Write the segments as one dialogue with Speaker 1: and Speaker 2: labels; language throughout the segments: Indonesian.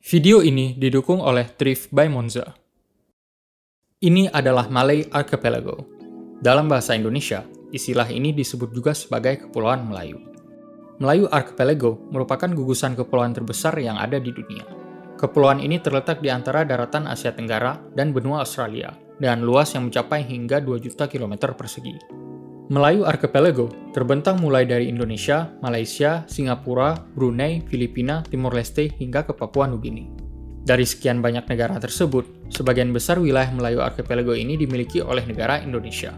Speaker 1: Video ini didukung oleh Thrift by Monza. Ini adalah Malay Archipelago. Dalam bahasa Indonesia, istilah ini disebut juga sebagai Kepulauan Melayu. Melayu Archipelago merupakan gugusan kepulauan terbesar yang ada di dunia. Kepulauan ini terletak di antara daratan Asia Tenggara dan benua Australia, dengan luas yang mencapai hingga 2 juta kilometer persegi. Melayu Archipelago terbentang mulai dari Indonesia, Malaysia, Singapura, Brunei, Filipina, Timor Leste, hingga ke Papua Nugini. Dari sekian banyak negara tersebut, sebagian besar wilayah Melayu Archipelago ini dimiliki oleh negara Indonesia.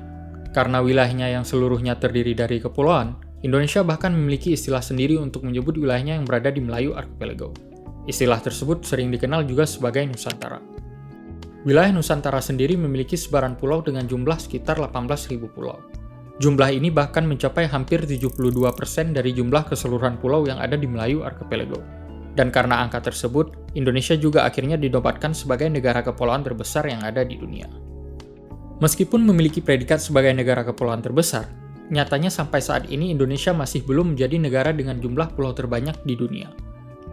Speaker 1: Karena wilayahnya yang seluruhnya terdiri dari kepulauan, Indonesia bahkan memiliki istilah sendiri untuk menyebut wilayahnya yang berada di Melayu Archipelago. Istilah tersebut sering dikenal juga sebagai Nusantara. Wilayah Nusantara sendiri memiliki sebaran pulau dengan jumlah sekitar 18.000 pulau. Jumlah ini bahkan mencapai hampir 72% dari jumlah keseluruhan pulau yang ada di Melayu Archipelago. Dan karena angka tersebut, Indonesia juga akhirnya dinobatkan sebagai negara kepulauan terbesar yang ada di dunia. Meskipun memiliki predikat sebagai negara kepulauan terbesar, nyatanya sampai saat ini Indonesia masih belum menjadi negara dengan jumlah pulau terbanyak di dunia.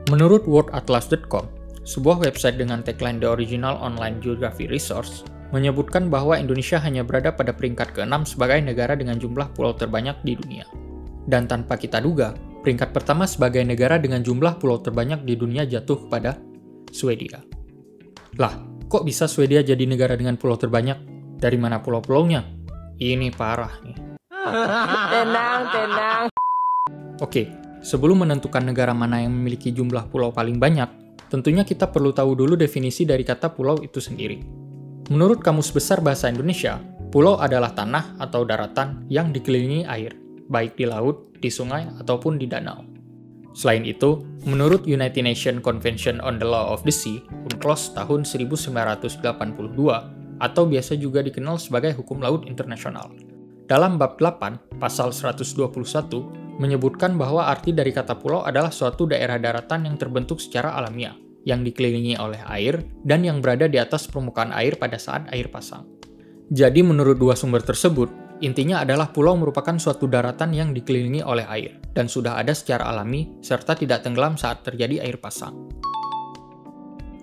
Speaker 1: Menurut worldatlas.com, sebuah website dengan tagline The Original Online Geography Resource, menyebutkan bahwa Indonesia hanya berada pada peringkat ke-6 sebagai negara dengan jumlah pulau terbanyak di dunia. Dan tanpa kita duga, peringkat pertama sebagai negara dengan jumlah pulau terbanyak di dunia jatuh kepada Swedia. Lah, kok bisa Swedia jadi negara dengan pulau terbanyak? Dari mana pulau-pulaunya? Ini parah nih.
Speaker 2: Tenang.
Speaker 1: Oke, sebelum menentukan negara mana yang memiliki jumlah pulau paling banyak, tentunya kita perlu tahu dulu definisi dari kata pulau itu sendiri. Menurut Kamus Besar Bahasa Indonesia, pulau adalah tanah atau daratan yang dikelilingi air, baik di laut, di sungai, ataupun di danau. Selain itu, menurut United Nations Convention on the Law of the Sea, UNCLOS tahun 1982, atau biasa juga dikenal sebagai Hukum Laut Internasional, dalam bab 8, pasal 121, menyebutkan bahwa arti dari kata pulau adalah suatu daerah daratan yang terbentuk secara alamiah, yang dikelilingi oleh air, dan yang berada di atas permukaan air pada saat air pasang. Jadi menurut dua sumber tersebut, intinya adalah pulau merupakan suatu daratan yang dikelilingi oleh air, dan sudah ada secara alami, serta tidak tenggelam saat terjadi air pasang.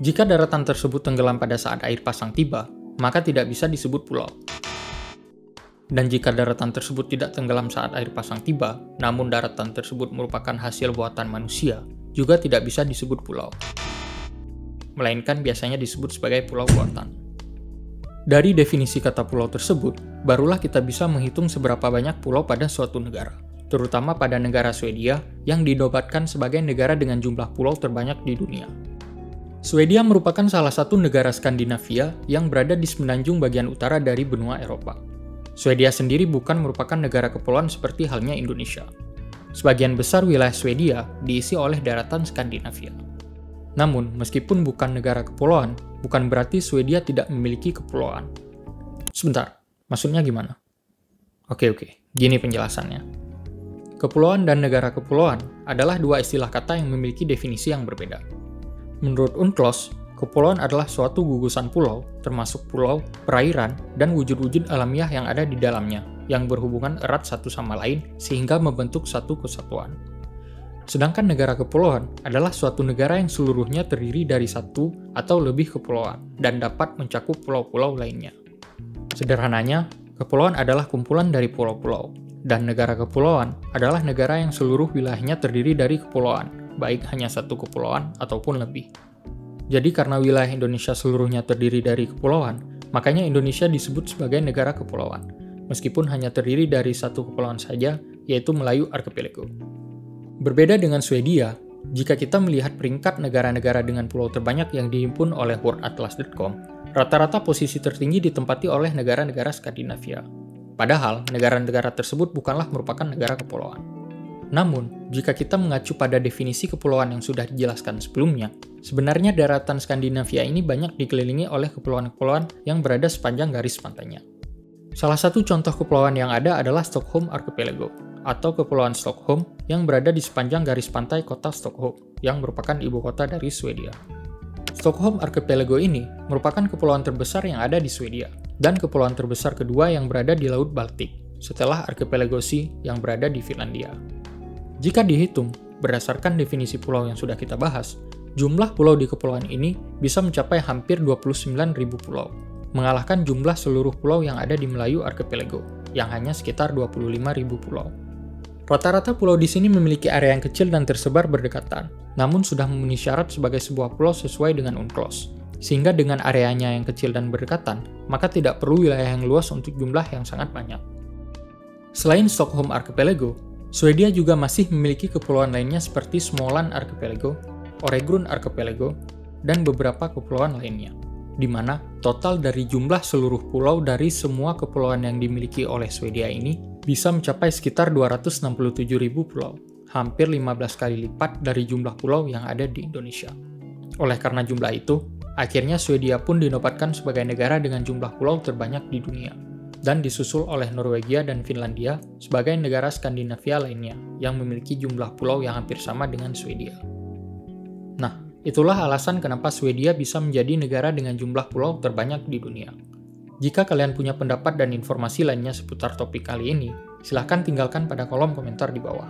Speaker 1: Jika daratan tersebut tenggelam pada saat air pasang tiba, maka tidak bisa disebut pulau. Dan jika daratan tersebut tidak tenggelam saat air pasang tiba, namun daratan tersebut merupakan hasil buatan manusia, juga tidak bisa disebut pulau, melainkan biasanya disebut sebagai pulau buatan. Dari definisi kata pulau tersebut, barulah kita bisa menghitung seberapa banyak pulau pada suatu negara, terutama pada negara Swedia yang dinobatkan sebagai negara dengan jumlah pulau terbanyak di dunia. Swedia merupakan salah satu negara Skandinavia yang berada di semenanjung bagian utara dari benua Eropa. Swedia sendiri bukan merupakan negara kepulauan seperti halnya Indonesia. Sebagian besar wilayah Swedia diisi oleh daratan Skandinavia. Namun, meskipun bukan negara kepulauan, bukan berarti Swedia tidak memiliki kepulauan. Sebentar, maksudnya gimana? Oke, gini penjelasannya. Kepulauan dan negara kepulauan adalah dua istilah kata yang memiliki definisi yang berbeda. Menurut UNCLOS, kepulauan adalah suatu gugusan pulau, termasuk pulau, perairan, dan wujud-wujud alamiah yang ada di dalamnya, yang berhubungan erat satu sama lain sehingga membentuk satu kesatuan. Sedangkan negara kepulauan adalah suatu negara yang seluruhnya terdiri dari satu atau lebih kepulauan dan dapat mencakup pulau-pulau lainnya. Sederhananya, kepulauan adalah kumpulan dari pulau-pulau, dan negara kepulauan adalah negara yang seluruh wilayahnya terdiri dari kepulauan, baik hanya satu kepulauan ataupun lebih. Jadi karena wilayah Indonesia seluruhnya terdiri dari kepulauan, makanya Indonesia disebut sebagai negara kepulauan, meskipun hanya terdiri dari satu kepulauan saja, yaitu Melayu Archipelago. Berbeda dengan Swedia, jika kita melihat peringkat negara-negara dengan pulau terbanyak yang dihimpun oleh worldatlas.com, rata-rata posisi tertinggi ditempati oleh negara-negara Skandinavia. Padahal, negara-negara tersebut bukanlah merupakan negara kepulauan. Namun, jika kita mengacu pada definisi kepulauan yang sudah dijelaskan sebelumnya, sebenarnya daratan Skandinavia ini banyak dikelilingi oleh kepulauan-kepulauan yang berada sepanjang garis pantainya. Salah satu contoh kepulauan yang ada adalah Stockholm Archipelago, atau Kepulauan Stockholm yang berada di sepanjang garis pantai kota Stockholm, yang merupakan ibu kota dari Swedia. Stockholm Archipelago ini merupakan kepulauan terbesar yang ada di Swedia, dan kepulauan terbesar kedua yang berada di Laut Baltik, setelah Archipelago Sea yang berada di Finlandia. Jika dihitung, berdasarkan definisi pulau yang sudah kita bahas, Jumlah pulau di kepulauan ini bisa mencapai hampir 29.000 pulau, mengalahkan jumlah seluruh pulau yang ada di Melayu Archipelago, yang hanya sekitar 25.000 pulau. Rata-rata pulau di sini memiliki area yang kecil dan tersebar berdekatan, namun sudah memenuhi syarat sebagai sebuah pulau sesuai dengan UNCLOS. Sehingga dengan areanya yang kecil dan berdekatan, maka tidak perlu wilayah yang luas untuk jumlah yang sangat banyak. Selain Stockholm Archipelago, Swedia juga masih memiliki kepulauan lainnya seperti Småland Archipelago, Öregrund Archipelago, dan beberapa kepulauan lainnya, di mana total dari jumlah seluruh pulau dari semua kepulauan yang dimiliki oleh Swedia ini bisa mencapai sekitar 267.000 pulau, hampir 15 kali lipat dari jumlah pulau yang ada di Indonesia. Oleh karena jumlah itu, akhirnya Swedia pun dinobatkan sebagai negara dengan jumlah pulau terbanyak di dunia, dan disusul oleh Norwegia dan Finlandia sebagai negara Skandinavia lainnya yang memiliki jumlah pulau yang hampir sama dengan Swedia. Nah, itulah alasan kenapa Swedia bisa menjadi negara dengan jumlah pulau terbanyak di dunia. Jika kalian punya pendapat dan informasi lainnya seputar topik kali ini, silahkan tinggalkan pada kolom komentar di bawah.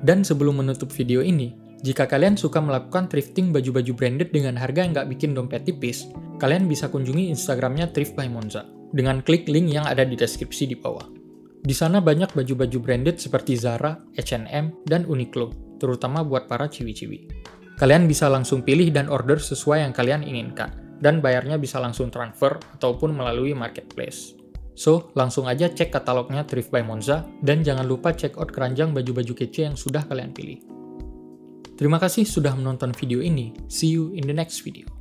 Speaker 1: Dan sebelum menutup video ini, jika kalian suka melakukan thrifting baju-baju branded dengan harga yang nggak bikin dompet tipis, kalian bisa kunjungi Instagramnya Thrift by Monza dengan klik link yang ada di deskripsi di bawah. Di sana banyak baju-baju branded seperti Zara, H&M, dan Uniqlo, terutama buat para ciwi-ciwi. Kalian bisa langsung pilih dan order sesuai yang kalian inginkan, dan bayarnya bisa langsung transfer ataupun melalui marketplace. So, langsung aja cek katalognya Thrift by Monza, dan jangan lupa check out keranjang baju-baju kece yang sudah kalian pilih. Terima kasih sudah menonton video ini. See you in the next video.